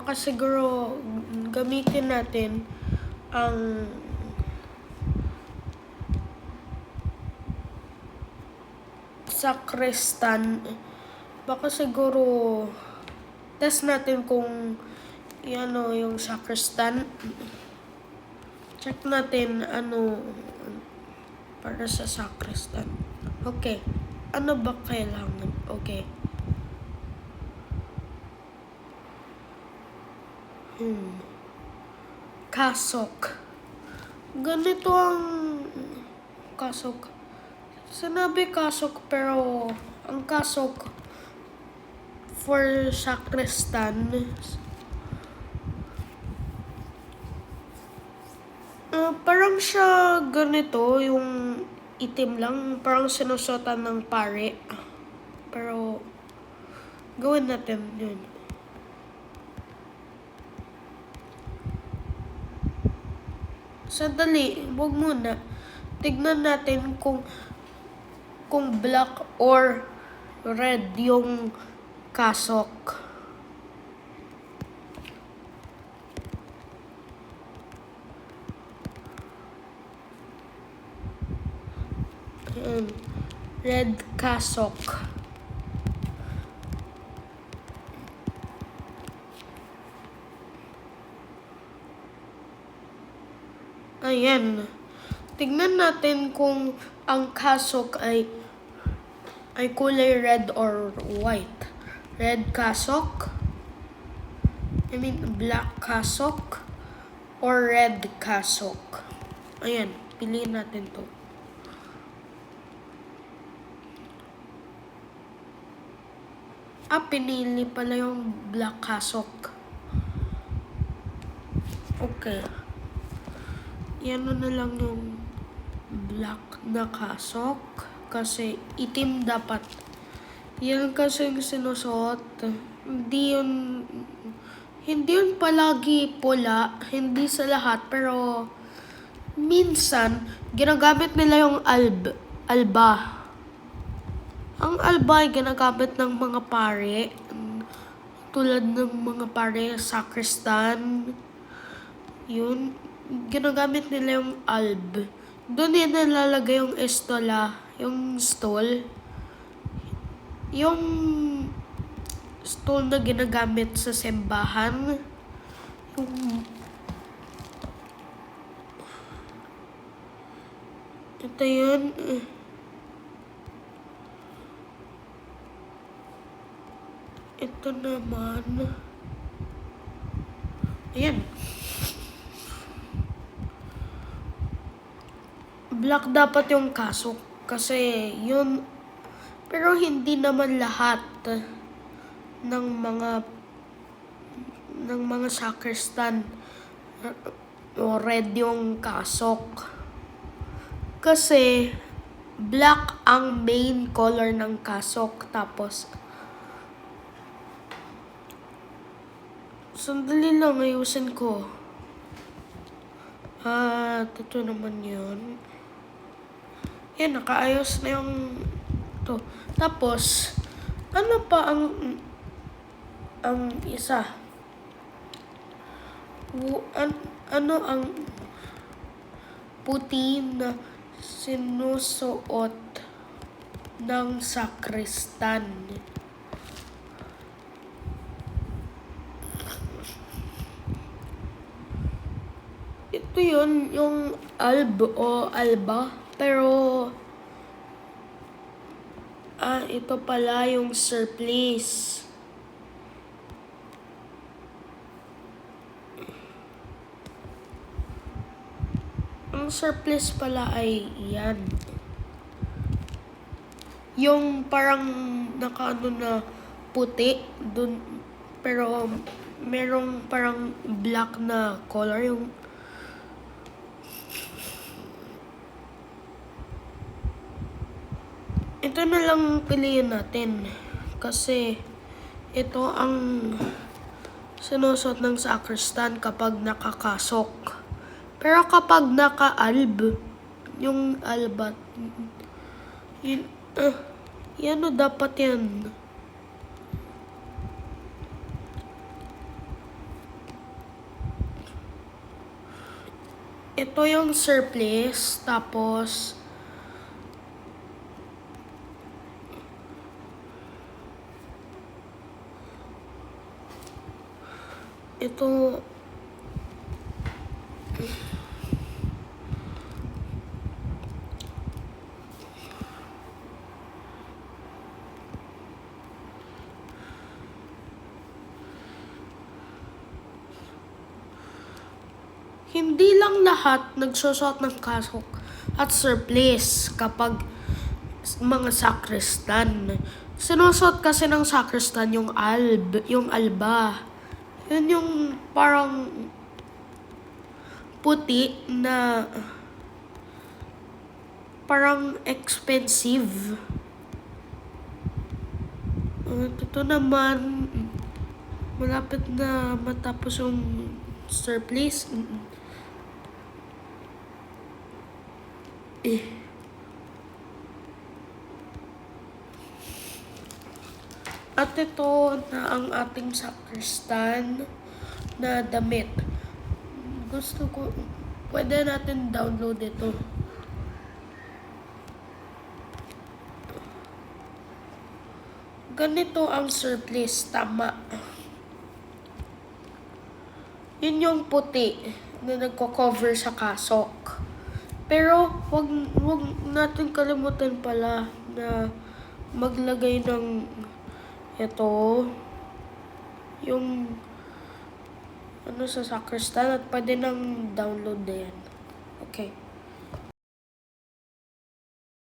baka siguro gamitin natin ang sacristan. Baka siguro test natin kung yung sacristan. Check natin para sa sacristan. Okay. Ano ba kailangan? Okay. Kasok. Ganito ang kasok. Sinabi kasok pero ang kasok for sacristan parang siya ganito, yung itim lang, parang sinusuotan ng pare. Pero gawin natin yun. Sandali, wag muna. Tignan natin kung black or red yung kasok. Red kasok. Ayan. Tignan natin kung ang kasok ay kulay red or white. Red kasok. Black kasok or red kasok. Ayan, piliin natin to. Pinili pala yung black kasok. Okay. Yan na lang yung black na kasok. Kasi itim dapat. Yan kasi yung sinusuot. Hindi yun palagi pula. Hindi sa lahat. Pero minsan, ginagamit nila yung alba. Ang alba ay ginagamit ng mga pare. Tulad ng mga pare, sacristan. Yun. Ginagamit nila yung alb. Doon yan nalalagay yung estola. Yung stole. Yung stole na ginagamit sa simbahan. Ito yun. Ito naman. Ayan. Black dapat yung kasok. Kasi yun. Pero hindi naman lahat ng mga sacristan o red yung kasok. Kasi black ang main color ng kasok. Tapos sandali lang, ayusin ko. Ito naman yun. Yan, nakaayos na yung to. Tapos, ano pa ang isa? Ano ang puti na sinusuot ng sacristan? Ito yun, yung alb o alba. Pero, ito pala yung surplice. Ang surplice pala ay yan. Yung parang nakaano na puti dun, pero merong parang black na color yung ito na lang piliin natin kasi ito ang sinusuot ng sacristan kapag nakakasok. Pero kapag naka-alb, yung albat, yan dapat yan. ito yung surplus, tapos ito hindi lang lahat nagsusot ng kasok at surplice kapag mga sakristan. Sinusot kasi ng sakristan yung yung alba. Yun yung parang puti na parang expensive. Ito naman, malapit na matapos yung surplice. At ito na ang ating sakristan na damit. Gusto ko, pwede natin download ito. Ganito ang surplice, tama. Yun yung puti na nagko-cover sa kasok. Pero wag natin kalimutan pala na maglagay ng ito yung sa sakristan at pwede nang download na yan. Okay.